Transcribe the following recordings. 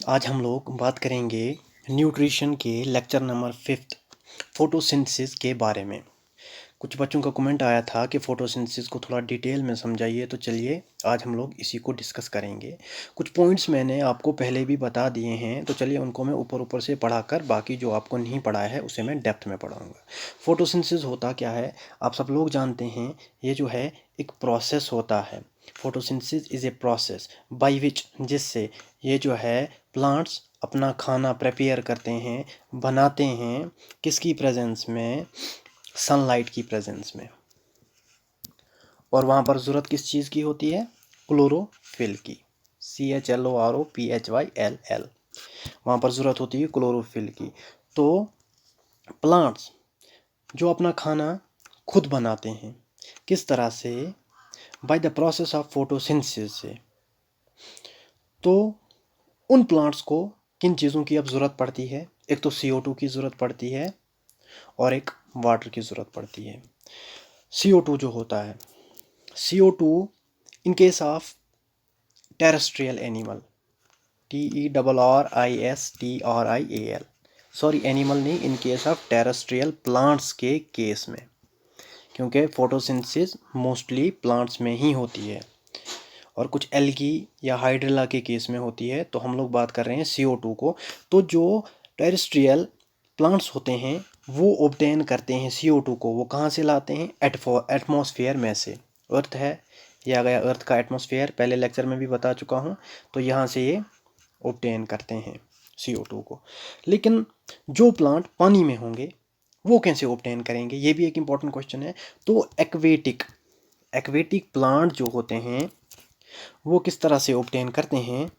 आज हम लोग बात करेंगे न्यूट्रिशन के लेक्चर नंबर 5 फोटोसिंथेसिस के बारे में। कुछ बच्चों का कमेंट आया था कि फोटोसिंथेसिस को थोड़ा डिटेल में समझाइए, तो चलिए आज हम लोग इसी को डिस्कस करेंगे। कुछ पॉइंट्स मैंने आपको पहले भी बता दिए हैं, तो चलिए उनको मैं ऊपर ऊपर से पढ़ाकर बाकी जो आपको नहीं पढ़ा है उसे मैं डेप्थ में पढ़ाऊँगा। फोटोसिंथेसिस होता क्या है, आप सब लोग जानते हैं। ये जो है एक प्रोसेस होता है। Photosynthesis is a process by which, जिससे ये जो है प्लांट्स अपना खाना प्रिपेयर करते हैं, बनाते हैं। किसकी प्रेजेंस में? सनलाइट की प्रेजेंस में। और वहाँ पर ज़रूरत किस चीज़ की होती है? क्लोरोफिल की। CHLOROPHYLL। वहाँ पर ज़रूरत होती है क्लोरोफिल की। तो प्लांट्स जो अपना खाना खुद बनाते हैं, किस तरह से? Bye the process of photosynthesis से। तो उन प्लांट्स को किन चीज़ों की अब ज़रूरत पड़ती है? एक तो CO2 की ज़रूरत पड़ती है और एक वाटर की ज़रूरत पड़ती है। CO2 जो होता है, CO2 in case of terrestrial animal, TERRISTRIAL, sorry animal नहीं, in case of terrestrial plants के केस में, क्योंकि फोटोसिंथेसिस मोस्टली प्लांट्स में ही होती है और कुछ एल्गी या हाइड्रिला के केस में होती है। तो हम लोग बात कर रहे हैं CO2 को। तो जो टेरेस्ट्रियल प्लांट्स होते हैं वो ऑब्टेन करते हैं CO2 को। वो कहाँ से लाते हैं? एटमॉस्फेयर में से। अर्थ है, ये आ गया अर्थ का एटमॉस्फेयर, पहले लेक्चर में भी बता चुका हूँ। तो यहाँ से ये ऑब्टेन करते हैं CO2 को। लेकिन जो प्लांट पानी में होंगे वो कैसे ऑब्टेन करेंगे? ये भी एक इम्पॉर्टेंट क्वेश्चन है। तो एक्वेटिक प्लांट जो होते हैं वो किस तरह से ऑब्टेन करते हैं?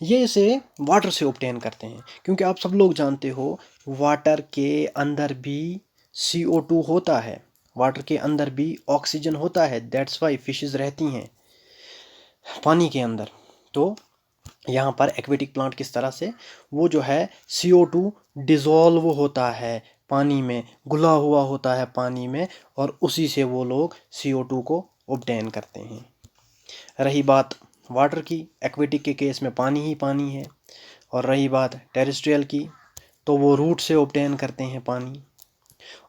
ये इसे वाटर से ऑब्टेन करते हैं, क्योंकि आप सब लोग जानते हो वाटर के अंदर भी CO2 होता है, वाटर के अंदर भी ऑक्सीजन होता है। दैट्स वाई फिशेस रहती हैं पानी के अंदर। तो यहाँ पर एक्वेटिक प्लांट किस तरह से, वो जो है CO2 डिज़ोल्व होता है पानी में, घुला हुआ होता है पानी में, और उसी से वो लोग CO2 को ऑब्टेन करते हैं। रही बात वाटर की, एक्वेटिक के केस में पानी ही पानी है। और रही बात टेरेस्ट्रियल की, तो वो रूट से ऑब्टेन करते हैं पानी।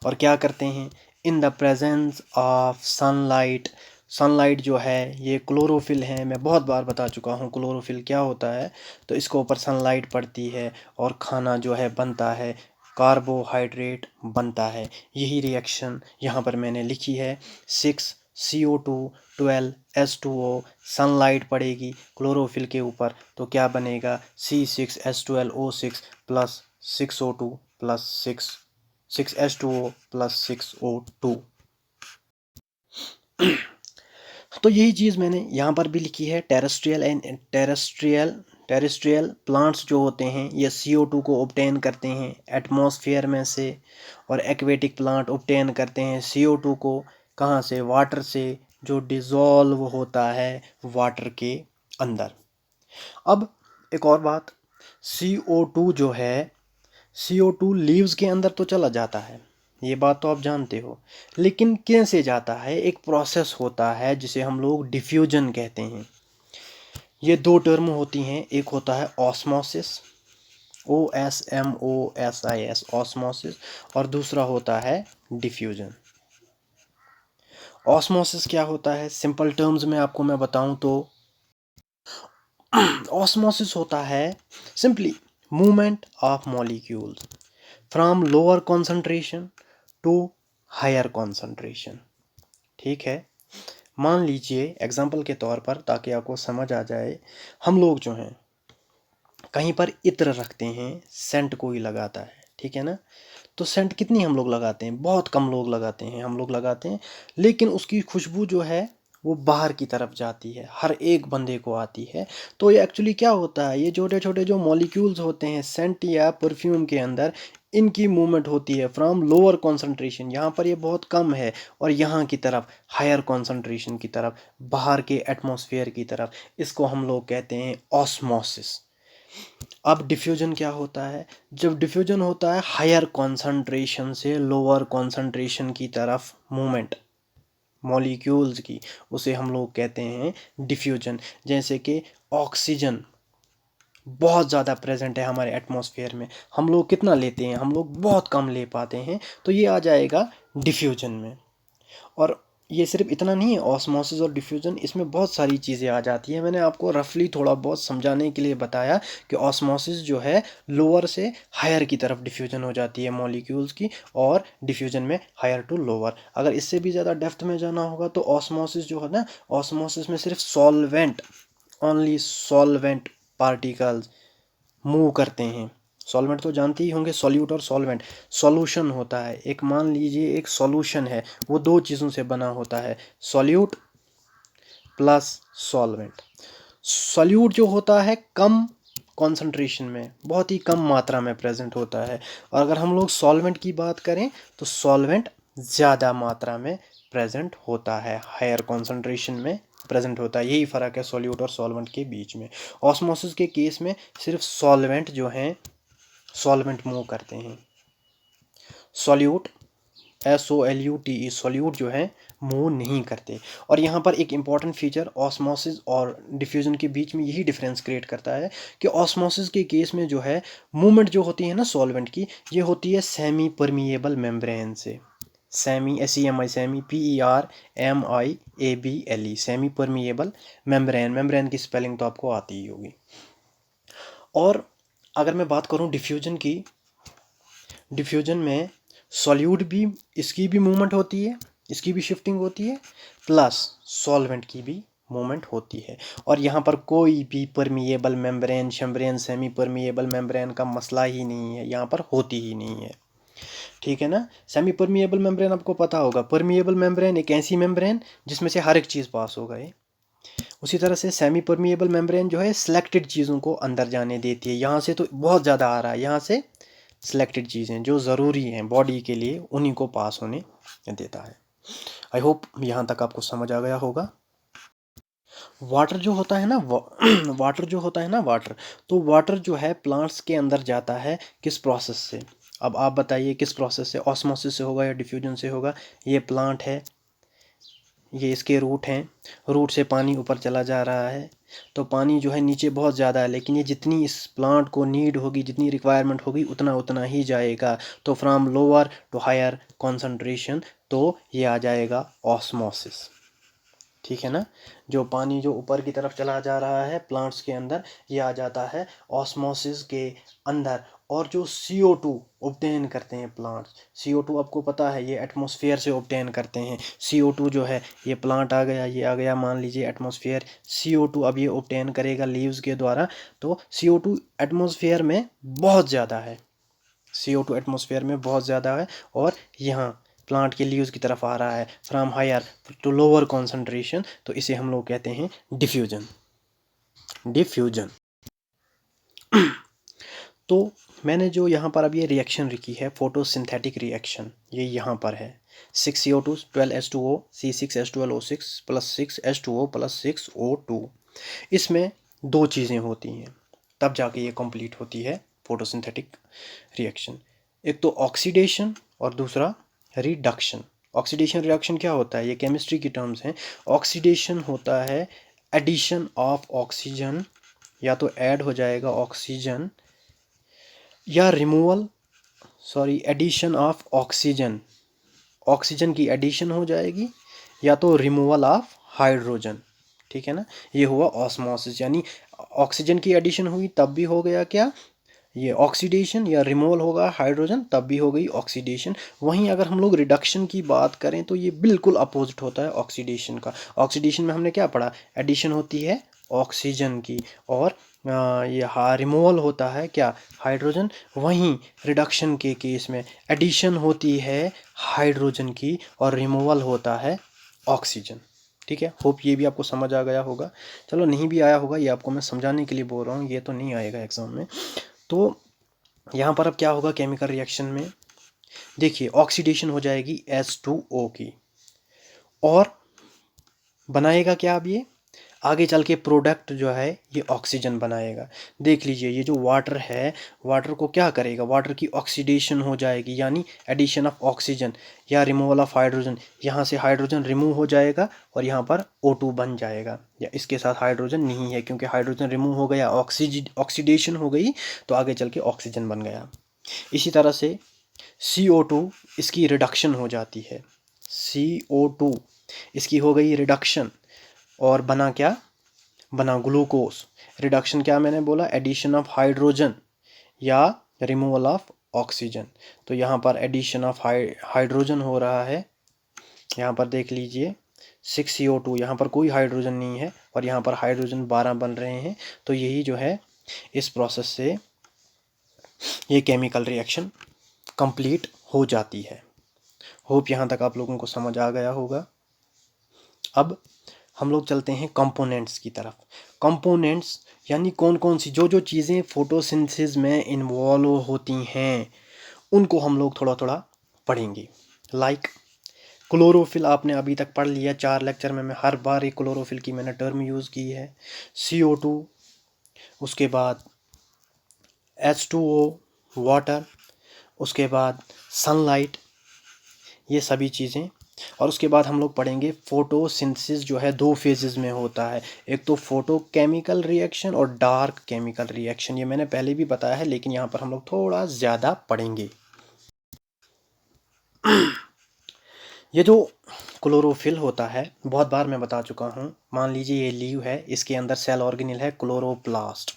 और क्या करते हैं? In the presence of sunlight. Sunlight जो है ये क्लोरोफिल है, मैं बहुत बार बता चुका हूँ क्लोरोफिल क्या होता है। तो इसके ऊपर सनलाइट पड़ती है और खाना जो है बनता है, कार्बोहाइड्रेट बनता है। यही रिएक्शन यहाँ पर मैंने लिखी है। 6CO2 12H2O, सनलाइट पड़ेगी क्लोरोफिल के ऊपर तो क्या बनेगा? C6H12O6 plus 6O2 plus 6H2O plus 6O2। तो यही चीज़ मैंने यहाँ पर भी लिखी है। टेरेस्ट्रियल प्लांट्स जो होते हैं ये CO2 को ऑब्टेन करते हैं एटमॉस्फेयर में से, और एक्वेटिक प्लांट ऑब्टेन करते हैं CO2 को कहाँ से? वाटर से, जो डिज़ोल्व होता है वाटर के अंदर। अब एक और बात, CO2 जो है, CO2 लीव्स के अंदर तो चला जाता है, ये बात तो आप जानते हो, लेकिन कैसे जाता है? एक प्रोसेस होता है जिसे हम लोग डिफ्यूजन कहते हैं। ये दो टर्म होती हैं, एक होता है ऑस्मोसिस, OSMOSIS, ऑस्मोसिस, और दूसरा होता है डिफ्यूजन। ऑस्मोसिस क्या होता है? सिंपल टर्म्स में आपको मैं बताऊं तो ऑस्मोसिस होता है simply movement of molecules from lower concentration to higher concentration. ठीक है, मान लीजिए एग्जाम्पल के तौर पर, ताकि आपको समझ आ जाए, हम लोग जो हैं कहीं पर इत्र रखते हैं, सेंट कोई लगाता है, ठीक है ना? तो सेंट कितनी हम लोग लगाते हैं? बहुत कम लोग लगाते हैं, हम लोग लगाते हैं, लेकिन उसकी खुशबू जो है वो बाहर की तरफ जाती है, हर एक बंदे को आती है। तो ये एक्चुअली क्या होता है? ये छोटे छोटे जो मॉलिक्यूल्स होते हैं सेंट या परफ्यूम के अंदर, इनकी मूवमेंट होती है फ्रॉम लोअर कॉन्सेंट्रेशन, यहाँ पर ये बहुत कम है, और यहाँ की तरफ हायर कॉन्सेंट्रेशन की तरफ, बाहर के एटमॉस्फेयर की तरफ। इसको हम लोग कहते हैं ऑस्मोसिस। अब डिफ्यूजन क्या होता है? जब डिफ्यूजन होता है हायर कॉन्सेंट्रेशन से लोअर कॉन्सेंट्रेशन की तरफ मूवमेंट मॉलिक्यूल्स की, उसे हम लोग कहते हैं डिफ्यूजन। जैसे कि ऑक्सीजन बहुत ज़्यादा प्रेजेंट है हमारे एटमॉस्फेयर में। हम लोग कितना लेते हैं, हम लोग बहुत कम ले पाते हैं, तो ये आ जाएगा डिफ्यूजन में। और ये सिर्फ इतना नहीं है, ऑस्मोसिस और डिफ्यूजन, इसमें बहुत सारी चीज़ें आ जाती हैं। मैंने आपको रफली थोड़ा बहुत समझाने के लिए बताया कि ऑस्मोसिस जो है लोअर से हायर की तरफ डिफ्यूजन हो जाती है मॉलिक्यूल्स की, और डिफ्यूजन में हायर टू लोअर। अगर इससे भी ज़्यादा डेप्थ में जाना होगा तो ऑस्मोसिस जो है ना, ऑस्मोसिस में सिर्फ solvent, only solvent particles move करते हैं। सॉल्वेंट तो जानते ही होंगे, सॉल्यूट और सॉल्वेंट। सॉल्यूशन होता है एक, मान लीजिए एक सॉल्यूशन है, वो दो चीज़ों से बना होता है, सॉल्यूट प्लस सॉल्वेंट। सॉल्यूट जो होता है कम कॉन्सेंट्रेशन में, बहुत ही कम मात्रा में प्रेजेंट होता है, और अगर हम लोग सॉल्वेंट की बात करें तो सॉल्वेंट ज़्यादा मात्रा में प्रेजेंट होता है, हायर कॉन्सेंट्रेशन में प्रेजेंट होता है। यही फ़र्क है सॉल्यूट और सॉल्वेंट के बीच में। ऑस्मोसिस के केस में सिर्फ सॉल्वेंट जो हैं, सॉल्वेंट मूव करते हैं। सॉल्यूट, SOLUTE, सॉल्यूट जो है मूव नहीं करते। और यहाँ पर एक इम्पॉर्टेंट फीचर ऑस्मोसिस और डिफ्यूजन के बीच में यही डिफरेंस क्रिएट करता है कि ऑस्मोसिस के केस में जो है मूवमेंट जो होती है ना सॉल्वेंट की, ये होती है सेमी परमिएबल मेम्ब्रेन से। Semi, SEMI, semi, PERMIABLE, semi permeable membrane. Membrane की स्पेलिंग तो आपको आती ही होगी। और अगर मैं बात करूँ डिफ्यूजन की, डिफ्यूजन में सॉल्यूट भी, इसकी भी मूवमेंट होती है, इसकी भी शिफ्टिंग होती है, प्लस सॉल्वेंट की भी मूवमेंट होती है। और यहाँ पर कोई भी परमिएबल मेम्ब्रेन, शम्ब्रेन, सेमी परमिएबल मेम्ब्रेन का मसला ही नहीं है, यहाँ पर होती ही नहीं है। ठीक है ना। सेमी परमिएबल मेम्ब्रेन आपको पता होगा, परमिएबल मेम्ब्रेन एक ऐसी मेम्ब्रेन जिसमें से हर एक चीज़ पास हो गए। उसी तरह से सेमी परमिएबल मेम्ब्रेन जो है सिलेक्टेड चीज़ों को अंदर जाने देती है। यहाँ से तो बहुत ज़्यादा आ रहा है, यहाँ से सिलेक्टेड चीज़ें जो ज़रूरी हैं बॉडी के लिए उन्हीं को पास होने देता है। आई होप यहाँ तक आपको समझ आ गया होगा। वाटर जो होता है ना, वाटर जो होता है ना, वाटर, तो वाटर जो है प्लांट्स के अंदर जाता है किस प्रोसेस से? अब आप बताइए किस प्रोसेस से? ऑस्मोसिस से होगा या डिफ्यूजन से होगा? ये प्लांट है, ये इसके रूट हैं, रूट से पानी ऊपर चला जा रहा है, तो पानी जो है नीचे बहुत ज़्यादा है, लेकिन ये जितनी इस प्लांट को नीड होगी, जितनी रिक्वायरमेंट होगी, उतना उतना ही जाएगा। तो from lower to higher concentration, तो ये आ जाएगा ऑस्मोसिस। ठीक है ना। जो पानी जो ऊपर की तरफ चला जा रहा है प्लांट्स के अंदर, ये आ जाता है ऑस्मोसिस के अंदर। और जो CO2 ऑब्टेन करते हैं प्लांट्स, CO2 आपको पता है ये एटमॉस्फेयर से ऑब्टेन करते हैं। CO2 जो है, ये प्लांट आ गया, ये आ गया मान लीजिए एटमॉस्फेयर, CO2 अब ये ऑब्टेन करेगा लीव्स के द्वारा। तो CO2 एटमॉस्फेयर में बहुत ज़्यादा है, CO2 एटमॉस्फेयर में बहुत ज़्यादा है, और यहाँ प्लांट के लीव्स की तरफ आ रहा है from higher to lower concentration, तो इसे हम लोग कहते हैं डिफ्यूजन। डिफ्यूजन। तो मैंने जो यहाँ पर अब ये रिएक्शन लिखी है, फोटोसिंथेटिक रिएक्शन, ये यहाँ पर है। 6CO2 12H2O C6H12O6 plus 6H2O plus 6O2। इसमें दो चीज़ें होती हैं, तब जाके ये कंप्लीट होती है फोटोसिंथेटिक रिएक्शन। एक तो ऑक्सीडेशन और दूसरा रिडक्शन। ऑक्सीडेशन रिएक्शन क्या होता है, ये केमिस्ट्री की टर्म्स हैं। ऑक्सीडेशन होता है एडिशन ऑफ ऑक्सीजन, या तो ऐड हो जाएगा ऑक्सीजन, या removal, sorry addition of oxygen, oxygen की एडिशन हो जाएगी, या तो रिमूवल ऑफ हाइड्रोजन। ठीक है ना। ये हुआ ऑस्मोसिस, यानी ऑक्सीजन की एडिशन हुई तब भी हो गया क्या, ये ऑक्सीडेशन, या रिमूवल होगा हाइड्रोजन तब भी हो गई ऑक्सीडेशन। वहीं अगर हम लोग रिडक्शन की बात करें तो ये बिल्कुल अपोजिट होता है ऑक्सीडेशन का। ऑक्सीडेशन में हमने क्या पढ़ा, एडिशन होती है ऑक्सीजन की, और ये रिमूवल होता है क्या, हाइड्रोजन। वहीं रिडक्शन के केस में एडिशन होती है हाइड्रोजन की और रिमूवल होता है ऑक्सीजन। ठीक है, होप ये भी आपको समझ आ गया होगा। चलो नहीं भी आया होगा, ये आपको मैं समझाने के लिए बोल रहा हूँ, ये तो नहीं आएगा एग्जाम में। तो यहाँ पर अब क्या होगा केमिकल रिएक्शन में, देखिए ऑक्सीडेशन हो जाएगी H2O की, और बनाएगा क्या अब ये, आगे चल के प्रोडक्ट जो है ये ऑक्सीजन बनाएगा। देख लीजिए ये जो वाटर है, वाटर को क्या करेगा, वाटर की ऑक्सीडेशन हो जाएगी, यानी एडिशन ऑफ ऑक्सीजन या रिमूवल ऑफ हाइड्रोजन। यहाँ से हाइड्रोजन रिमूव हो जाएगा और यहाँ पर O2 बन जाएगा, या इसके साथ हाइड्रोजन नहीं है क्योंकि हाइड्रोजन रिमूव हो गया, ऑक्सीडेशन हो गई, तो आगे चल के ऑक्सीजन बन गया। इसी तरह से CO2 इसकी रिडक्शन हो जाती है, CO2 इसकी हो गई रिडक्शन और बना क्या, बना ग्लूकोज। रिडक्शन क्या मैंने बोला, एडिशन ऑफ हाइड्रोजन या रिमूवल ऑफ ऑक्सीजन। तो यहाँ पर एडिशन ऑफ हाइड्रोजन हो रहा है, यहाँ पर देख लीजिए 6CO2, यहाँ पर कोई हाइड्रोजन नहीं है और यहाँ पर हाइड्रोजन 12 बन रहे हैं। तो यही जो है इस प्रोसेस से ये केमिकल रिएक्शन कंप्लीट हो जाती है। होप यहाँ तक आप लोगों को समझ आ गया होगा। अब हम लोग चलते हैं कंपोनेंट्स की तरफ। कंपोनेंट्स यानी कौन कौन सी जो जो चीज़ें फोटोसिंथेसिस में इन्वॉल्व होती हैं उनको हम लोग थोड़ा थोड़ा पढ़ेंगे। लाइक क्लोरोफिल आपने अभी तक पढ़ लिया 4 लेक्चर में, मैं हर बार एक क्लोरोफिल की मैंने टर्म यूज़ की है। CO2, उसके बाद H2O वाटर, उसके बाद सनलाइट, ये सभी चीज़ें। और उसके बाद हम लोग पढ़ेंगे फोटोसिंथेसिस जो है 2 फेजेस में होता है, एक तो फोटो केमिकल रिएक्शन और डार्क केमिकल रिएक्शन। ये मैंने पहले भी बताया है लेकिन यहाँ पर हम लोग थोड़ा ज़्यादा पढ़ेंगे। ये जो क्लोरोफिल होता है बहुत बार मैं बता चुका हूँ। मान लीजिए ये लीव है, इसके अंदर सेल ऑर्गेनेल है क्लोरोप्लास्ट।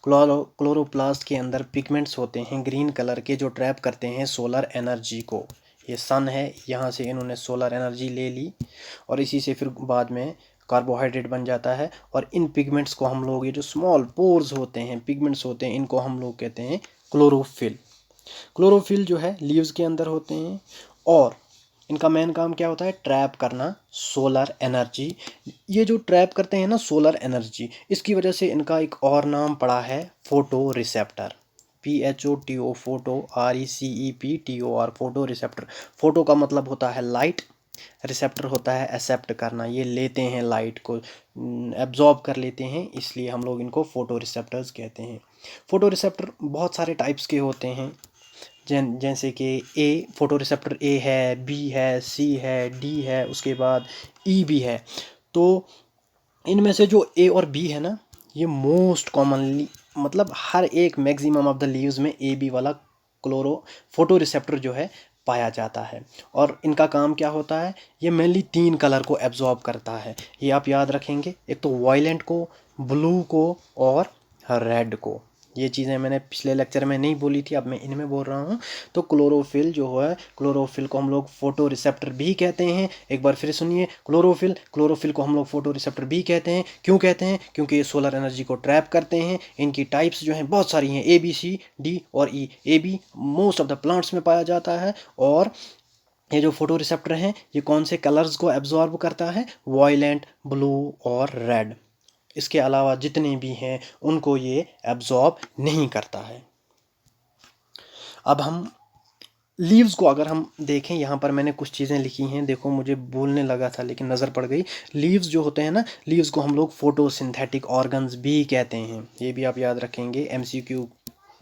क्लोरोप्लास्ट के अंदर पिगमेंट्स होते हैं ग्रीन कलर के जो ट्रैप करते हैं सोलर एनर्जी को। ये सन है, यहाँ से इन्होंने सोलर एनर्जी ले ली और इसी से फिर बाद में कार्बोहाइड्रेट बन जाता है। और इन पिगमेंट्स को हम लोग, ये जो स्मॉल पोर्स होते हैं, पिगमेंट्स होते हैं, इनको हम लोग कहते हैं क्लोरोफिल। क्लोरोफिल जो है लीव्स के अंदर होते हैं और इनका मेन काम क्या होता है, ट्रैप करना सोलर एनर्जी। ये जो ट्रैप करते हैं ना सोलर एनर्जी, इसकी वजह से इनका एक और नाम पड़ा है photo receptor. PHOTO, photo, RECEPTOR, photo receptor. Photo का मतलब होता है लाइट, रिसेप्टर होता है एक्सेप्ट करना, ये लेते हैं लाइट को, एब्जॉर्ब कर लेते हैं, इसलिए हम लोग इनको फोटो रिसेप्टर्स कहते हैं। फोटो रिसेप्टर बहुत सारे टाइप्स के होते हैं, जैसे कि ए फोटो रिसेप्टर ए है, बी है, सी है, डी है, उसके बाद ई भी है। तो इनमें से जो ए और बी है ना, ये मोस्ट कॉमनली, मतलब हर एक मैक्सिमम ऑफ द लीव्स में ए बी वाला क्लोरो फोटो रिसेप्टर जो है पाया जाता है। और इनका काम क्या होता है, ये मेनली 3 कलर को एब्जॉर्ब करता है, ये आप याद रखेंगे, एक तो वायलेंट को, ब्लू को और रेड को। ये चीज़ें मैंने पिछले लेक्चर में नहीं बोली थी, अब मैं इनमें बोल रहा हूँ। तो क्लोरोफिल जो है, क्लोरोफिल को हम लोग फोटो रिसेप्टर भी कहते हैं। एक बार फिर सुनिए, क्लोरोफिल को हम लोग फोटो रिसेप्टर भी कहते हैं। क्यों कहते हैं, क्योंकि ये सोलर एनर्जी को ट्रैप करते हैं। इनकी टाइप्स जो हैं बहुत सारी हैं, A B C D और E। A be most of the plants में पाया जाता है और ये जो फोटो रिसेप्टर हैं ये कौन से कलर्स को एब्जॉर्ब करता है, वायलेंट, ब्लू और रेड। इसके अलावा जितने भी हैं उनको ये एब्जॉर्ब नहीं करता है। अब हम लीव्स को अगर हम देखें, यहाँ पर मैंने कुछ चीज़ें लिखी हैं, देखो मुझे बोलने लगा था लेकिन नज़र पड़ गई। लीव्स जो होते हैं ना, लीव्स को हम लोग फोटोसिंथेटिक ऑर्गन्स भी कहते हैं, ये भी आप याद रखेंगे, MCQ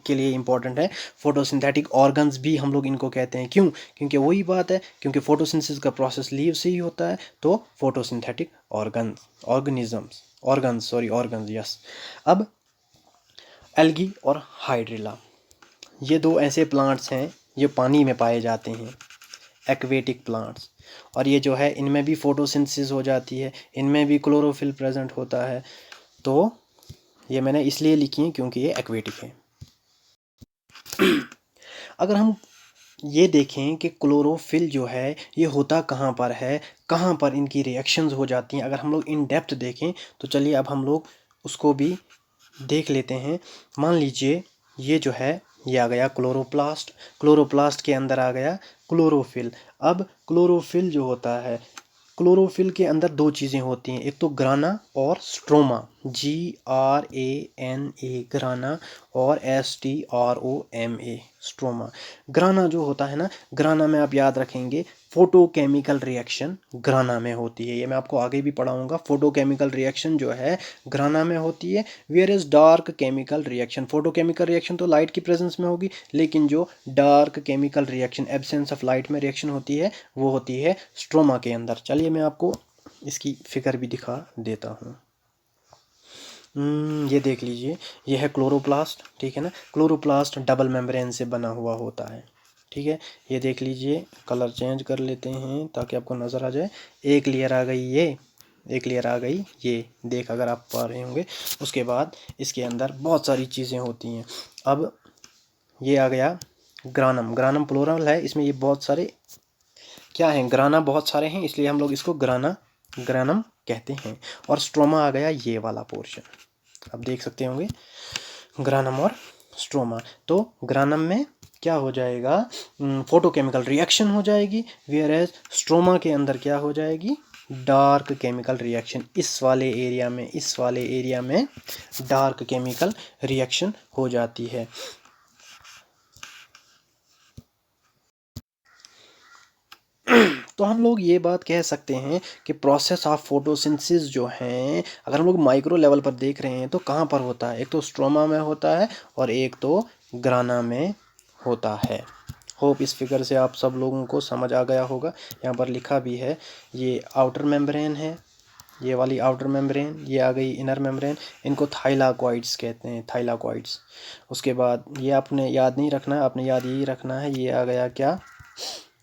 के लिए इंपॉर्टेंट है। फोटोसिंथेटिक ऑर्गन्स भी हम लोग इनको कहते हैं, क्यों, क्योंकि वही बात है, क्योंकि फोटोसिंथेसिस का प्रोसेस लीव से ही होता है, तो फोटोसिंथेटिक ऑर्गन्स, यस। अब एल्गी और हाइड्रिला, ये 2 ऐसे प्लांट्स हैं ये पानी में पाए जाते हैं, एक्वेटिक प्लांट्स। और ये जो है इनमें भी फोटोसिंथेसिस हो जाती है, इनमें भी क्लोरोफिल प्रेजेंट होता है। तो ये मैंने इसलिए लिखी है क्योंकि ये एक्वेटिक है। अगर हम ये देखें कि क्लोरोफिल जो है ये होता कहाँ पर है, कहाँ पर इनकी रिएक्शंस हो जाती हैं, अगर हम लोग इन डेप्थ देखें तो चलिए अब हम लोग उसको भी देख लेते हैं। मान लीजिए ये जो है ये आ गया क्लोरोप्लास्ट, क्लोरोप्लास्ट के अंदर आ गया क्लोरोफिल। अब क्लोरोफिल जो होता है, क्लोरोफिल के अंदर 2 चीज़ें होती हैं, एक तो ग्राना और स्ट्रोमा। GRANA ग्राना और STROMA स्ट्रोमा। ग्राना जो होता है ना, ग्राना में आप याद रखेंगे फोटोकेमिकल रिएक्शन ग्राना में होती है, ये मैं आपको आगे भी पढ़ाऊंगा। फोटोकेमिकल रिएक्शन जो है ग्राना में होती है, where is dark chemical reaction, photochemical reaction तो लाइट की प्रेजेंस में होगी, लेकिन जो dark chemical reaction absence of light में रिएक्शन होती है वो होती है स्ट्रोमा के अंदर। चलिए मैं आपको इसकी फिगर भी दिखा देता हूँ। ये देख लीजिए, ये है क्लोरोप्लास्ट, ठीक है ना। क्लोरोप्लास्ट डबल मेम्ब्रेन से बना हुआ होता है, ठीक है। ये देख लीजिए, कलर चेंज कर लेते हैं ताकि आपको नज़र आ जाए। एक लेयर आ गई ये, एक लेयर आ गई ये, देख अगर आप पा रहे होंगे। उसके बाद इसके अंदर बहुत सारी चीज़ें होती हैं। अब ये आ गया ग्रानम, ग्रानम प्लूरल है, इसमें ये बहुत सारे क्या हैं, ग्राना बहुत सारे हैं, इसलिए हम लोग इसको ग्रानम कहते हैं। और स्ट्रोमा आ गया ये वाला पोर्शन, आप देख सकते होंगे ग्रानम और स्ट्रोमा। तो ग्रानम में क्या हो जाएगा, फोटोकेमिकल रिएक्शन हो जाएगी, वेयर एज स्ट्रोमा के अंदर क्या हो जाएगी, डार्क केमिकल रिएक्शन। इस वाले एरिया में डार्क केमिकल रिएक्शन हो जाती है। तो हम लोग ये बात कह सकते हैं कि प्रोसेस ऑफ फोटोसिंथेसिस जो है, अगर हम लोग माइक्रो लेवल पर देख रहे हैं तो कहाँ पर होता है, एक तो स्ट्रोमा में होता है और एक तो ग्राना में होता है। होप इस फिगर से आप सब लोगों को समझ आ गया होगा। यहाँ पर लिखा भी है, ये आउटर मेम्ब्रेन है, ये वाली आउटर मेम्ब्रेन, ये आ गई इनर मेम्ब्रेन, इनको थाइलाकॉइड्स कहते हैं, थाइलाकॉइड्स। उसके बाद ये आपने याद नहीं रखना है, आपने याद यही रखना है, ये आ गया क्या,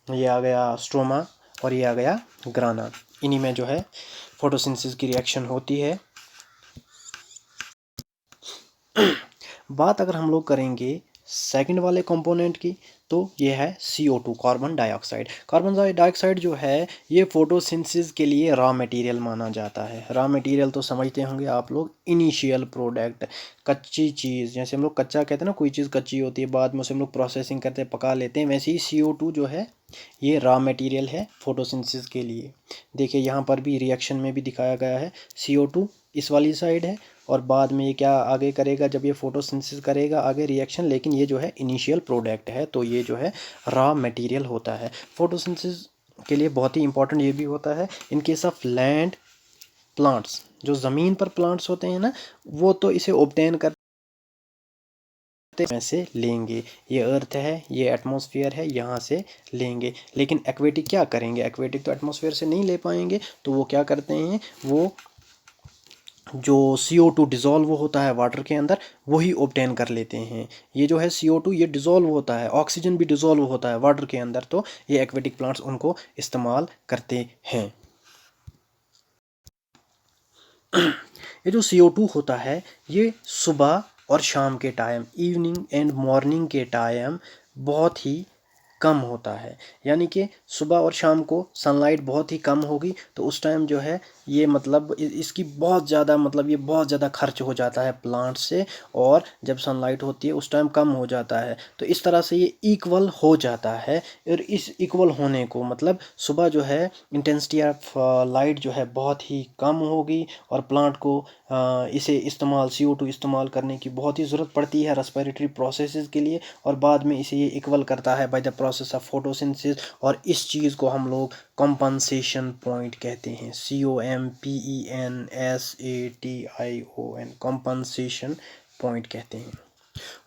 ये आ गया स्ट्रोमा और ये आ गया ग्राना। इन्हीं में जो है फोटोसिंथेसिस की रिएक्शन होती है। बात अगर हम लोग करेंगे सेकंड वाले कंपोनेंट की, तो ये है CO2 carbon dioxide. Carbon dioxide जो है ये फोटोसिंथेसिस के लिए रॉ मटेरियल माना जाता है। रॉ मटेरियल तो समझते होंगे आप लोग, इनिशियल प्रोडक्ट, कच्ची चीज़। जैसे हम लोग कच्चा कहते हैं ना, कोई चीज़ कच्ची होती है, बाद में उसे हम लोग प्रोसेसिंग करते हैं, पका लेते हैं, वैसे ही CO2 जो है ये रॉ मटेरियल है फोटोसिंथेसिस के लिए। देखिए यहाँ पर भी रिएक्शन में भी दिखाया गया है, CO2 इस वाली साइड है और बाद में ये क्या आगे करेगा, जब ये फोटोसिंथेसिस करेगा आगे रिएक्शन, लेकिन ये जो है इनिशियल प्रोडक्ट है, तो ये जो है रॉ मटेरियल होता है। फोटोसिंथेसिस के लिए बहुत ही इंपॉर्टेंट ये भी होता है, इन केस ऑफ लैंड प्लांट्स, जो ज़मीन पर प्लांट्स होते हैं ना, वो तो इसे ऑब्टेन करते में से लेंगे, ये अर्थ है, ये एटमॉस्फेयर है, यहाँ से लेंगे। लेकिन एक्वेटिक क्या करेंगे, एक्वेटिक तो एटमॉस्फेयर से नहीं ले पाएंगे, तो वो क्या करते हैं, वो जो CO2 डिज़ोल्व होता है वाटर के अंदर वही ऑब्टेन कर लेते हैं। ये जो है CO2 ये डिज़ोल्व होता है, ऑक्सीजन भी डिज़ोल्व होता है वाटर के अंदर, तो ये एक्वेटिक प्लांट्स उनको इस्तेमाल करते हैं। ये जो CO2 होता है ये सुबह और शाम के टाइम, इवनिंग एंड मॉर्निंग के टाइम बहुत ही कम होता है। यानी कि सुबह और शाम को सनलाइट बहुत ही कम होगी, तो उस टाइम जो है ये मतलब इसकी बहुत ज़्यादा मतलब ये बहुत ज़्यादा खर्च हो जाता है प्लांट से, और जब सनलाइट होती है उस टाइम कम हो जाता है। तो इस तरह से ये इक्वल हो जाता है। और इस इक्वल होने को मतलब सुबह जो है इंटेंसिटी ऑफ लाइट जो है बहुत ही कम होगी, और प्लांट को इसे इस्तेमाल CO2 इस्तेमाल करने की बहुत ही ज़रूरत पड़ती है रेस्पिरेटरी प्रोसेसेस के लिए, और बाद में इसे ये इक्वल करता है bye the process of photosynthesis. और इस चीज़ को हम लोग कंपनसेशन पॉइंट कहते हैं, COMPENSATION, कंपनसेशन पॉइंट कहते हैं।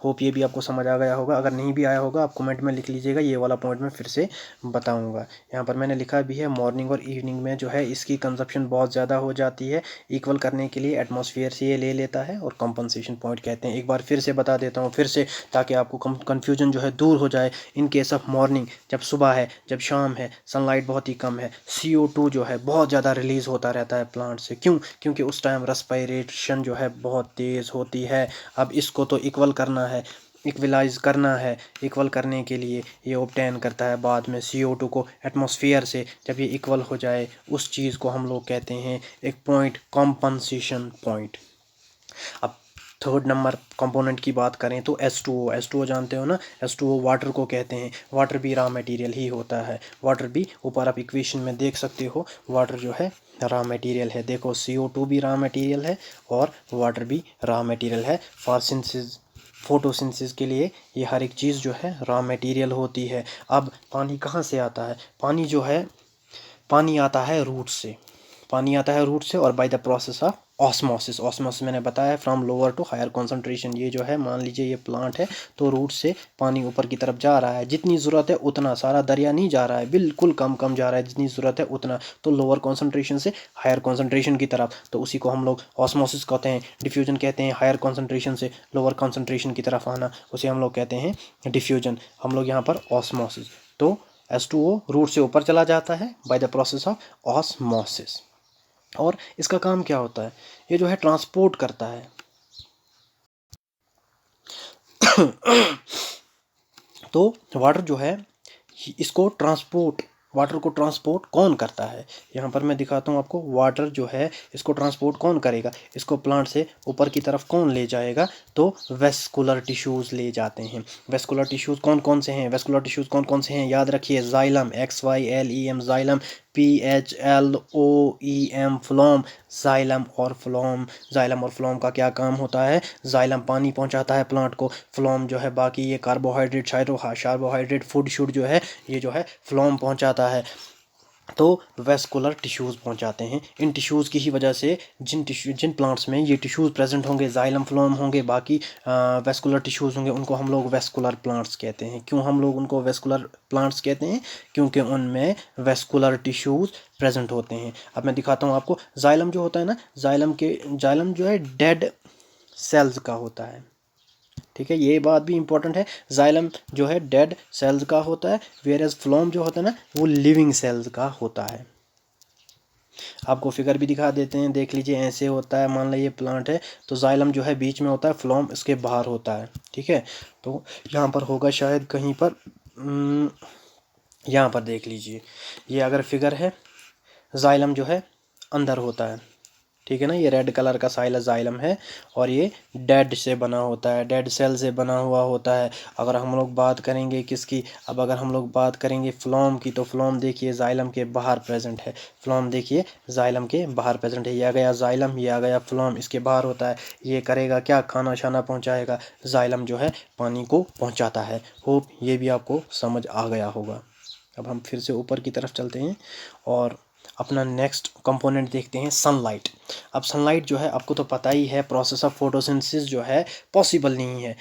होप ये भी आपको समझ आ गया होगा। अगर नहीं भी आया होगा आप कमेंट में लिख लीजिएगा, ये वाला पॉइंट मैं फिर से बताऊंगा। यहाँ पर मैंने लिखा भी है, मॉर्निंग और इवनिंग में जो है इसकी कंजप्शन बहुत ज़्यादा हो जाती है, इक्वल करने के लिए एटमॉस्फेयर से ये ले लेता है, और कंपनसेशन पॉइंट कहते हैं। एक बार फिर से बता देता हूँ फिर से, ताकि आपको कन्फ्यूजन जो है दूर हो जाए। इन केस ऑफ मॉर्निंग, जब सुबह है जब शाम है सनलाइट बहुत ही कम है, CO2 जो है बहुत ज़्यादा रिलीज़ होता रहता है प्लांट से। क्यों? क्योंकि उस टाइम रेस्पिरेशन जो है बहुत तेज़ होती है। अब इसको तो इक्वल करना है, इक्वलाइज करना है, इक्वल करने के लिए ये ऑब्टेन करता है बाद में CO2 को एटमॉस्फेयर से। जब ये इक्वल हो जाए उस चीज़ को हम लोग कहते हैं एक पॉइंट, कंपनसेशन पॉइंट। अब थर्ड नंबर कंपोनेंट की बात करें तो H2O जानते हो ना, H2O वाटर को कहते हैं। वाटर भी रॉ मटेरियल ही होता है, वाटर भी ऊपर आप इक्वेशन में देख सकते हो, वाटर जो है रॉ मटेरियल है। देखो CO2 भी रॉ मटेरियल है और वाटर भी रॉ मटेरियल है। फॉर सिंथेसिस, फोटोसिंथेसिस के लिए ये हर एक चीज़ जो है रॉ मटेरियल होती है। अब पानी कहाँ से आता है? पानी जो है, पानी आता है रूट से, पानी आता है रूट से और by the process of osmosis. Osmosis मैंने बताया है, from lower to higher concentration. ये जो है, मान लीजिए ये प्लांट है, तो रूट से पानी ऊपर की तरफ जा रहा है, जितनी ज़रूरत है उतना, सारा दरिया नहीं जा रहा है, बिल्कुल कम कम जा रहा है, जितनी ज़रूरत है उतना। तो लोअर कॉन्सेंट्रेशन से हायर कॉन्सेंट्रेशन की तरफ, तो उसी को हम लोग ऑस्मोसिस कहते हैं। डिफ्यूजन कहते हैं हायर कॉन्सेंट्रेशन से लोअर कॉन्सेंट्रेशन की तरफ आना, उसे हम लोग कहते हैं डिफ्यूजन। हम लोग यहाँ पर ऑस्मोसिस। तो H2O रूट से ऊपर चला जाता है bye the process of osmosis. और इसका काम क्या होता है? ये जो है ट्रांसपोर्ट करता है। तो वाटर जो है, इसको ट्रांसपोर्ट, वाटर को ट्रांसपोर्ट कौन करता है? यहाँ पर मैं दिखाता हूँ आपको। वाटर जो है, इसको ट्रांसपोर्ट कौन करेगा? इसको प्लांट से ऊपर की तरफ कौन ले जाएगा? तो वेस्कुलर टिश्यूज़ ले जाते हैं। वेस्कुलर टिश्यूज़ कौन कौन से हैं? वेस्कुलर टिश्यूज़ कौन कौन से हैं? याद रखिए, xylem, XYLEM, xylem, PHLOEM, phloem. Xylem और फ्लोम, जाइलम और फ्लोम का क्या काम होता है? जाइलम पानी पहुंचाता है प्लांट को, फ्लोम जो है बाकी ये कार्बोहाइड्रेट, कार्बोहाइड्रेट फूड शुड जो है, ये जो है फ्लोम पहुंचाता है। तो वेस्कुलर टिश्यूज़ पहुंचाते हैं। इन टिश्यूज़ की ही वजह से जिन प्लांट्स में ये टिश्यूज़ प्रेजेंट होंगे, जाइलम, फ्लोम होंगे, बाकी वेस्कुलर टिश्यूज़ होंगे, उनको हम लोग वेस्कुलर प्लांट्स कहते हैं। क्यों हम लोग उनको वेस्कुलर प्लांट्स कहते हैं? क्योंकि उनमें वेस्कुलर टिश्यूज़ प्रेजेंट होते हैं। अब मैं दिखाता हूँ आपको। जाइलम जो होता है ना, जाइलम जो है डेड सेल्स का होता है। ठीक है, ये बात भी इंपॉर्टेंट है। जाइलम जो है डेड सेल्स का होता है, वेयर एज फ्लोम जो होता है ना, वो लिविंग सेल्स का होता है। आपको फिगर भी दिखा देते हैं, देख लीजिए। ऐसे होता है, मान लीजिए ये प्लांट है, तो जाइलम जो है बीच में होता है, फ्लोम इसके बाहर होता है। ठीक है, तो यहाँ पर होगा शायद कहीं पर, यहाँ पर देख लीजिए। ये अगर फिगर है, जाइलम जो है अंदर होता है। ठीक है ना, ये रेड कलर का जाइलम है और ये डेड से बना होता है, डेड सेल से बना हुआ होता है। अगर हम लोग बात करेंगे किसकी, अब अगर हम लोग बात करेंगे फ्लोम की, तो फ्लोम देखिए जाइलम के बाहर प्रेजेंट है। फ्लोम देखिए जाइलम के बाहर प्रेजेंट है। ये आ गया जाइलम, ये आ गया फ्लोम, इसके बाहर होता है। ये करेगा क्या? खाना शाना पहुँचाएगा। जाइलम जो है पानी को पहुँचाता है। होप ये भी आपको समझ आ गया होगा। अब हम फिर से ऊपर की तरफ चलते हैं और अपना नेक्स्ट कंपोनेंट देखते हैं, सनलाइट। अब सनलाइट जो है, आपको तो पता ही है, प्रोसेस ऑफ फोटोसिंथेसिस जो है पॉसिबल नहीं है,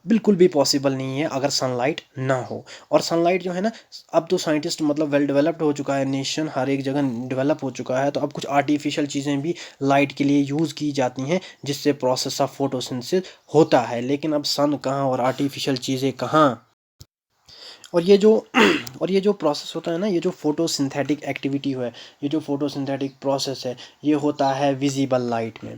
बिल्कुल भी पॉसिबल नहीं है अगर सनलाइट ना हो। और सनलाइट जो है ना, अब तो साइंटिस्ट मतलब वेल डेवलप्ड हो चुका है, नेशन हर एक जगह डेवलप हो चुका है, तो अब कुछ आर्टिफिशियल चीज़ें भी लाइट के लिए यूज़ की जाती हैं, जिससे प्रोसेस ऑफ फोटोसिंथेसिस होता है। लेकिन अब सन कहाँ और आर्टिफिशियल चीज़ें कहाँ। और ये जो और ये जो प्रोसेस होता है ना, ये जो फोटोसिंथेटिक एक्टिविटी है, ये जो फोटोसिंथेटिक प्रोसेस है, ये होता है विजिबल लाइट में।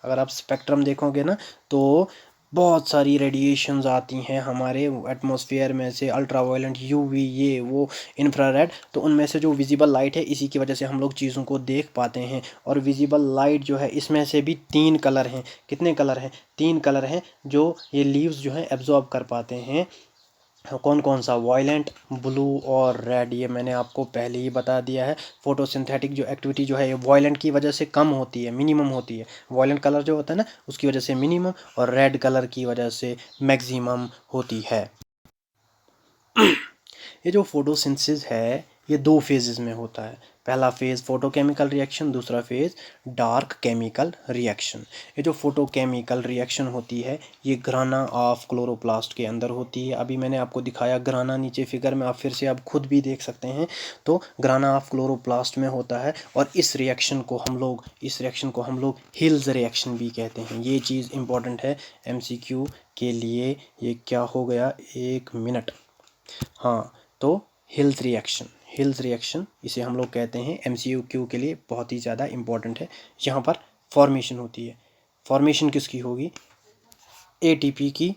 अगर आप स्पेक्ट्रम देखोगे ना, तो बहुत सारी रेडिएशंस आती हैं हमारे एटमॉस्फेयर में से, अल्ट्रावायलेंट, यूवी, ये वो, इंफ्रारेड। तो उनमें से जो विजिबल लाइट है, इसी की वजह से हम लोग चीज़ों को देख पाते हैं। और विजिबल लाइट जो है, इसमें से भी 3 कलर हैं। कितने कलर हैं? 3 कलर हैं जो ये लीव्स जो हैं एब्जॉर्ब कर पाते हैं। कौन कौन सा? वायलेंट, ब्लू और रेड। ये मैंने आपको पहले ही बता दिया है। फोटोसिंथेटिक जो एक्टिविटी जो है, ये वायलेंट की वजह से कम होती है, मिनिमम होती है। वायलेंट कलर जो होता है ना, उसकी वजह से मिनिमम, और रेड कलर की वजह से मैक्सिमम होती है। ये जो फोटोसिंथेसिस है, ये 2 फेजेस में होता है। पहला फेज़ फोटोकेमिकल रिएक्शन, दूसरा फेज़ डार्क केमिकल रिएक्शन। ये जो फोटोकेमिकल रिएक्शन होती है, ये ग्राना ऑफ क्लोरोप्लास्ट के अंदर होती है। अभी मैंने आपको दिखाया ग्राना, नीचे फिगर में आप फिर से आप खुद भी देख सकते हैं। तो ग्राना ऑफ क्लोरोप्लास्ट में होता है, और इस रिएक्शन को हम लोग हिल्स रिएक्शन भी कहते हैं। ये चीज़ इंपॉर्टेंट है MCQ के लिए। ये क्या हो गया, 1 मिनट। हाँ, तो हिल्स रिएक्शन इसे हम लोग कहते हैं, MCQ के लिए बहुत ही ज़्यादा इम्पोर्टेंट है। यहाँ पर फॉर्मेशन होती है। फॉर्मेशन किसकी होगी? ATP की।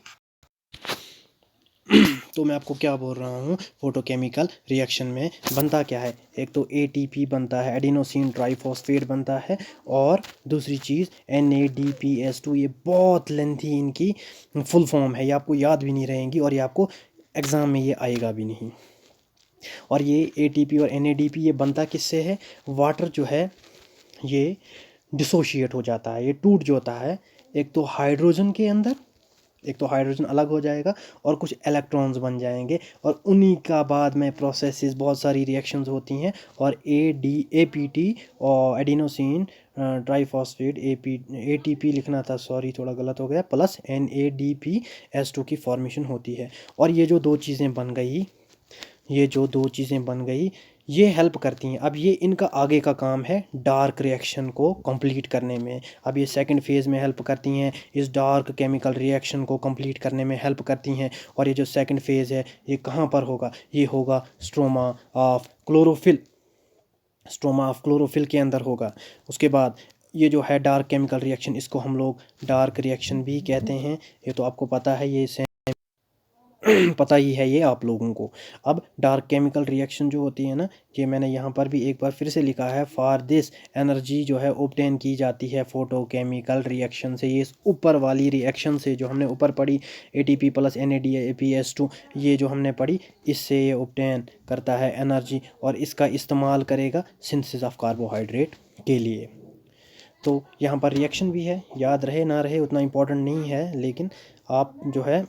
तो मैं आपको क्या बोल रहा हूँ, फोटोकेमिकल रिएक्शन में बनता क्या है? एक तो ATP बनता है, एडिनोसिन ट्राइफॉस्फेट बनता है, और दूसरी चीज़ NADPH2। ये बहुत लेंथी इनकी फुल फॉर्म है, ये आपको याद भी नहीं रहेंगी, और ये आपको एग्ज़ाम में ये आएगा भी नहीं। और ये ATP और NADP ये बनता किससे है? वाटर जो है, ये डिसोशिएट हो जाता है, ये टूट जाता है। एक तो हाइड्रोजन के अंदर, एक तो हाइड्रोजन अलग हो जाएगा और कुछ इलेक्ट्रॉन्स बन जाएंगे, और उन्हीं का बाद में प्रोसेसेस, बहुत सारी रिएक्शंस होती हैं, और ADP और एडिनोसिन ट्राइफॉस्फेट ATP लिखना था, सॉरी थोड़ा गलत हो गया, प्लस NADPH2 की फॉर्मेशन होती है। और ये जो दो चीज़ें बन गई, ये जो दो चीज़ें बन गई, ये हेल्प करती हैं। अब ये इनका आगे का काम है डार्क रिएक्शन को कंप्लीट करने में। अब ये सेकंड फेज़ में हेल्प करती हैं, इस डार्क केमिकल रिएक्शन को कंप्लीट करने में हेल्प करती हैं। और ये जो सेकंड फेज़ है ये कहाँ पर होगा, ये होगा stroma of chlorophyll, stroma of chlorophyll के अंदर होगा। उसके बाद ये जो है डार्क केमिकल रिएक्शन, इसको हम लोग डार्क रिएक्शन भी कहते हैं, ये तो आपको पता है, ये पता ही है ये आप लोगों को। अब डार्क केमिकल रिएक्शन जो होती है ना, ये मैंने यहाँ पर भी एक बार फिर से लिखा है, फॉर दिस एनर्जी जो है ऑब्टेन की जाती है फोटोकेमिकल रिएक्शन से। ये इस ऊपर वाली रिएक्शन से जो हमने ऊपर पढ़ी, ATP प्लस NADPH2, ये जो हमने पढ़ी, इससे ये ऑब्टेन करता है एनर्जी, और इसका इस्तेमाल करेगा सिंथेसिस ऑफ कार्बोहाइड्रेट के लिए। तो यहाँ पर रिएक्शन भी है, याद रहे ना रहे उतना इम्पोर्टेंट नहीं है, लेकिन आप जो है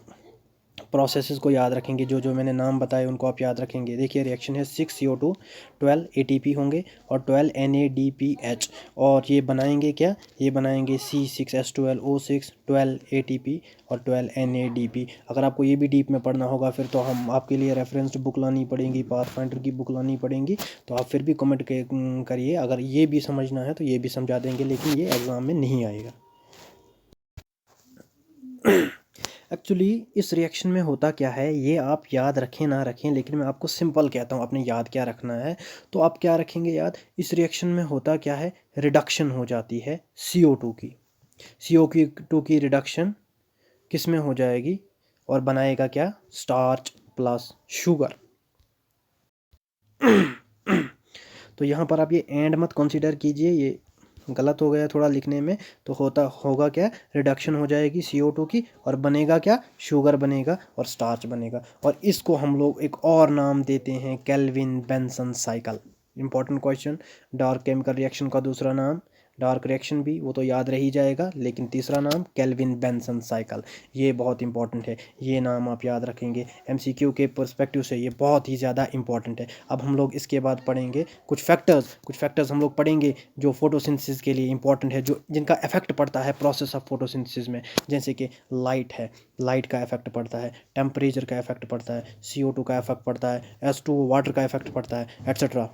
प्रोसेसेस को याद रखेंगे, जो जो मैंने नाम बताए उनको आप याद रखेंगे। देखिए रिएक्शन है 6CO2, 12 ATP होंगे और 12 NADPH, और ये बनाएंगे क्या, ये बनाएंगे C6H12O6, 12 ATP और 12 NADP। अगर आपको ये भी डीप में पढ़ना होगा फिर तो हम आपके लिए रेफरेंस्ड बुक लानी पड़ेगी, पाथफाइंडर की बुक लानी पड़ेगी, तो आप फिर भी कमेंट करिए। अगर ये भी समझना है तो ये भी समझा देंगे, लेकिन ये एग्ज़ाम में नहीं आएगा। एक्चुअली इस रिएक्शन में होता क्या है, ये आप याद रखें ना रखें, लेकिन मैं आपको सिंपल कहता हूँ आपने याद क्या रखना है। तो आप क्या रखेंगे याद, इस रिएक्शन में होता क्या है, रिडक्शन हो जाती है CO2 की। CO2 की रिडक्शन किस में हो जाएगी, और बनाएगा क्या, स्टार्च प्लस शुगर। तो यहाँ पर आप ये एंड मत कंसीडर कीजिए, ये गलत हो गया थोड़ा लिखने में। तो होगा क्या, रिडक्शन हो जाएगी CO2 की, और बनेगा क्या, शुगर बनेगा और स्टार्च बनेगा। और इसको हम लोग एक और नाम देते हैं, kelvin Benson cycle. Important question, dark chemical reaction का दूसरा नाम, डार्क रिएक्शन भी वो तो याद रह ही जाएगा, लेकिन तीसरा नाम केल्विन बेंसन साइकिल, ये बहुत इंपॉर्टेंट है, ये नाम आप याद रखेंगे। MCQ के पर्सपेक्टिव से ये बहुत ही ज़्यादा इंपॉर्टेंट है। अब हम लोग इसके बाद पढ़ेंगे कुछ फैक्टर्स हम लोग पढ़ेंगे जो फोटोसिंथेसिस के लिए इंपॉर्टेंट है, जो जिनका इफेक्ट पड़ता है प्रोसेस ऑफ फोटोसिंथेसिस में। जैसे कि लाइट है, लाइट का इफेक्ट पड़ता है, टेम्परेचर का इफेक्ट पड़ता है, CO2 का इफेक्ट पड़ता है, H2O वाटर का इफेक्ट पड़ता है, एट्सेट्रा।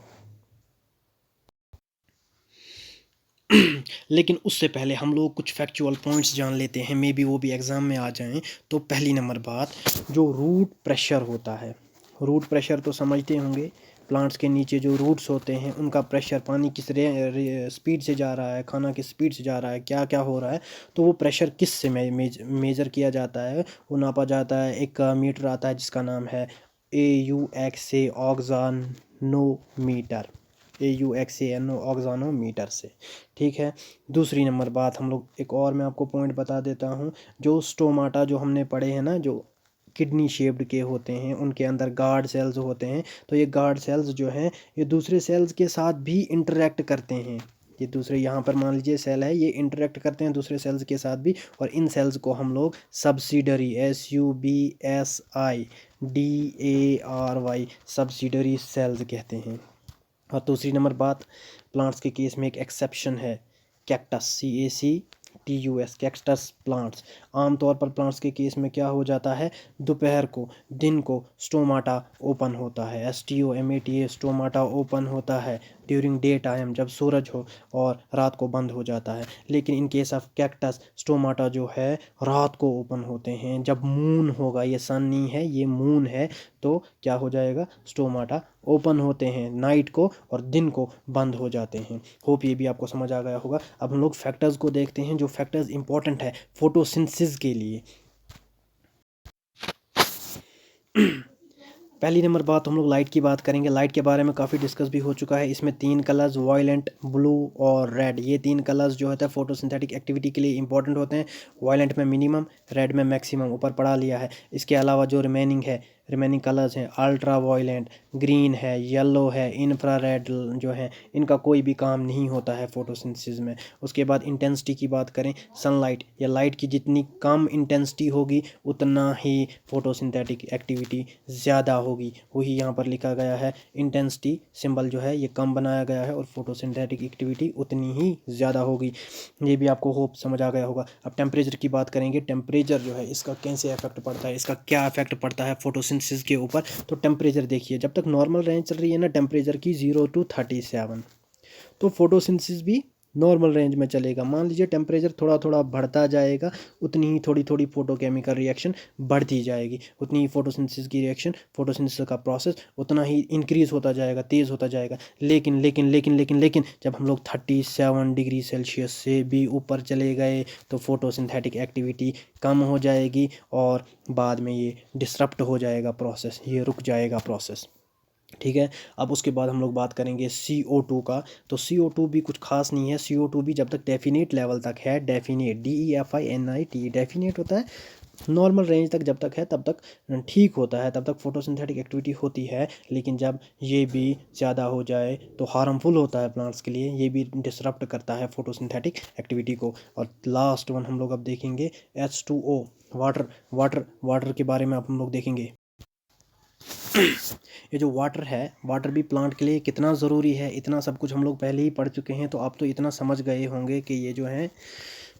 लेकिन उससे पहले हम लोग कुछ फैक्चुअल पॉइंट्स जान लेते हैं, मे बी वो भी एग्ज़ाम में आ जाएं। तो पहली नंबर बात, जो रूट प्रेशर होता है, रूट प्रेशर तो समझते होंगे, प्लांट्स के नीचे जो रूट्स होते हैं उनका प्रेशर, पानी किस स्पीड से जा रहा है, खाना किस स्पीड से जा रहा है, क्या क्या हो रहा है, तो वो प्रेशर किस से मेजर किया जाता है, वो नापा जाता है। एक मीटर आता है जिसका नाम है AUX ऑक्सानोमीटर, AUXANO ऑक्सानोमीटर से, ठीक है। दूसरी नंबर बात, हम लोग एक और मैं आपको पॉइंट बता देता हूँ, जो स्टोमाटा जो हमने पढ़े हैं ना, जो किडनी शेप्ड के होते हैं, उनके अंदर गार्ड सेल्स होते हैं। तो ये गार्ड सेल्स जो हैं ये दूसरे सेल्स के साथ भी इंटरेक्ट करते हैं। ये दूसरे, यहाँ पर मान लीजिए सेल है, ये इंटरेक्ट करते हैं दूसरे सेल्स के साथ भी, और इन सेल्स को हम लोग सब्सिडरी, SUBSIDARY, सब्सिडरी सेल्स कहते हैं। और दूसरी नंबर बात, प्लांट्स के केस में एक एक्सेप्शन है, कैक्टस, CACTUS, कैक्टस प्लांट्स। आमतौर पर प्लांट्स के केस में क्या हो जाता है, दोपहर को, दिन को स्टोमाटा ओपन होता है, STOMATA, स्टोमाटा ओपन होता है ड्यूरिंग डे टाइम, जब सूरज हो, और रात को बंद हो जाता है। लेकिन इन केस ऑफ कैक्टस, स्टोमाटा जो है रात को ओपन होते हैं, जब मून होगा, ये सन नहीं है ये मून है, तो क्या हो जाएगा, स्टोमाटा ओपन होते हैं नाइट को और दिन को बंद हो जाते हैं। होप ये भी आपको समझ आ गया होगा। अब हम लोग फैक्टर्स को देखते हैं, जो फैक्टर्स इंपॉर्टेंट है फोटोसिंथेसिस के लिए। पहली नंबर बात हम लोग लाइट की बात करेंगे। लाइट के बारे में काफ़ी डिस्कस भी हो चुका है। इसमें तीन कलर्स, वायलेंट, ब्लू और रेड, ये तीन कलर्स जो होता है फोटोसिंथेटिक एक्टिविटी के लिए इंपॉर्टेंट होते हैं। वायलेंट में मिनिमम, रेड में मैक्सिमम, ऊपर पढ़ा लिया है। इसके अलावा जो रिमेनिंग है, रिमेनिंग कलर्स हैं अल्ट्रा वायलेंट, ग्रीन है, येलो है, इंफ्रारेड जो है इनका कोई भी काम नहीं होता है फोटोसिंथेसिस में। उसके बाद इंटेंसिटी की बात करें, सनलाइट या लाइट की जितनी कम इंटेंसिटी होगी उतना ही फोटोसिंथेटिक एक्टिविटी ज़्यादा होगी। वही यहाँ पर लिखा गया है, इंटेंसिटी सिंबल जो है ये कम बनाया गया है और फोटोसिंथेटिक एक्टिविटी उतनी ही ज़्यादा होगी। ये भी आपको होप समझ आ गया होगा। अब टेम्परेचर की बात करेंगे, टेम्परेचर जो है इसका कैसे इफेक्ट पड़ता है, इसका क्या इफेक्ट पड़ता है फोटोसिंथेसिस के ऊपर। तो टेम्परेचर देखिए, जब तक नॉर्मल रेंज चल रही है ना टेम्परेचर की 0 to 37, तो फोटोसिंथेसिस भी नॉर्मल रेंज में चलेगा। मान लीजिए टेम्परेचर थोड़ा थोड़ा बढ़ता जाएगा, उतनी ही थोड़ी थोड़ी फोटोकेमिकल रिएक्शन बढ़ती जाएगी, उतनी ही फोटोसिंथेसिस की रिएक्शन, फोटोसिंथेसिस का प्रोसेस उतना ही इंक्रीज होता जाएगा, तेज़ होता जाएगा। लेकिन लेकिन लेकिन लेकिन लेकिन जब हम लोग 37 डिग्री सेल्सियस से भी ऊपर चले गए तो फोटोसिंथेटिक एक्टिविटी कम हो जाएगी और बाद में ये डिसरप्ट हो जाएगा प्रोसेस, ये रुक जाएगा प्रोसेस। ठीक है। अब उसके बाद हम लोग बात करेंगे CO2 का। तो CO2 भी कुछ खास नहीं है। CO2 भी जब तक डेफिनेट लेवल तक है, डेफिनेट DEFINIT डेफिनेट होता है, नॉर्मल रेंज तक जब तक है तब तक ठीक होता है, तब तक फोटोसिंथेटिक एक्टिविटी होती है। लेकिन जब ये भी ज़्यादा हो जाए तो हार्मफुल होता है प्लांट्स के लिए, ये भी डिसरप्ट करता है फोटोसिंथेटिक एक्टिविटी को। और लास्ट वन हम लोग अब देखेंगे H2O, वाटर। वाटर के बारे में अब हम लोग देखेंगे। ये जो वाटर है, वाटर भी प्लांट के लिए कितना ज़रूरी है, इतना सब कुछ हम लोग पहले ही पढ़ चुके हैं, तो आप तो इतना समझ गए होंगे कि ये जो है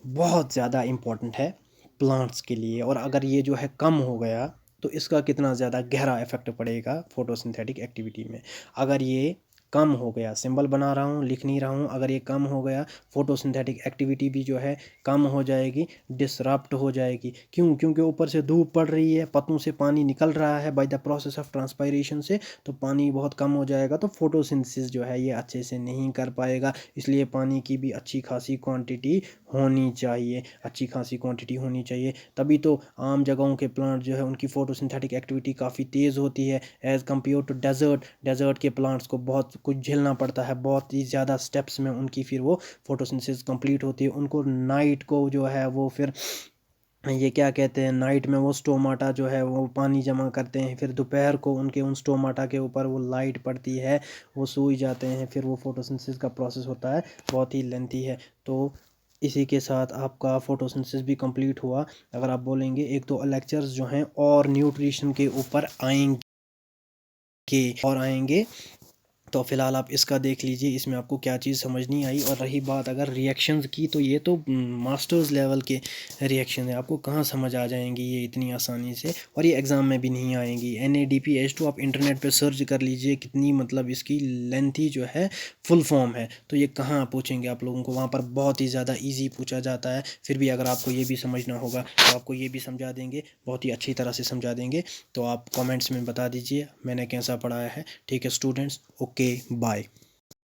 बहुत ज़्यादा इम्पोर्टेंट है प्लांट्स के लिए। और अगर ये जो है कम हो गया तो इसका कितना ज़्यादा गहरा इफेक्ट पड़ेगा फोटोसिंथेटिक एक्टिविटी में। अगर ये कम हो गया, सिंबल बना रहा हूँ लिख नहीं रहा हूँ, अगर ये कम हो गया फोटोसिंथेटिक एक्टिविटी भी जो है कम हो जाएगी, डिसरप्ट हो जाएगी। क्यों? क्योंकि ऊपर से धूप पड़ रही है, पत्तों से पानी निकल रहा है bye the process of transpiration से, तो पानी बहुत कम हो जाएगा, तो फोटोसिंथेसिस जो है ये अच्छे से नहीं कर पाएगा। इसलिए पानी की भी अच्छी खासी क्वांटिटी होनी चाहिए, अच्छी खासी क्वांटिटी होनी चाहिए, तभी तो आम जगहों के प्लांट जो है उनकी फोटोसिंथेटिक एक्टिविटी काफ़ी तेज़ होती है एज़ कम्पेयर टू डेजर्ट के प्लांट्स को बहुत कुछ झेलना पड़ता है, बहुत ही ज़्यादा स्टेप्स में उनकी फिर वो फोटोसिंथेसिस कंप्लीट होती है। उनको नाइट को जो है वो फिर ये क्या कहते हैं, नाइट में वो स्टोमाटा जो है वो पानी जमा करते हैं, फिर दोपहर को उनके उन स्टोमाटा के ऊपर वो लाइट पड़ती है, वो सूई जाते हैं, फिर वो फोटोसिंथेसिस का प्रोसेस होता है, बहुत ही लेंथी है। तो इसी के साथ आपका फोटोसिंथेसिस भी कंप्लीट हुआ। अगर आप बोलेंगे एक दो लेक्चर्स जो हैं और न्यूट्रिशन के ऊपर आएंगे तो फ़िलहाल आप इसका देख लीजिए, इसमें आपको क्या चीज़ समझ नहीं आई। और रही बात अगर रिएक्शंस की, तो ये तो मास्टर्स लेवल के रिएक्शन है, आपको कहाँ समझ आ जाएंगी ये इतनी आसानी से, और ये एग्ज़ाम में भी नहीं आएंगी। NADPH2 आप इंटरनेट पे सर्च कर लीजिए, कितनी मतलब इसकी लेंथी जो है फुल फॉर्म है, तो ये कहाँ पूछेंगे आप लोगों को, वहाँ पर बहुत ही ज़्यादा ईजी पूछा जाता है। फिर भी अगर आपको ये भी समझना होगा तो आपको ये भी समझा देंगे, बहुत ही अच्छी तरह से समझा देंगे। तो आप कमेंट्स में बता दीजिए मैंने कैसा पढ़ाया है। ठीक है स्टूडेंट्स, ओके बाय।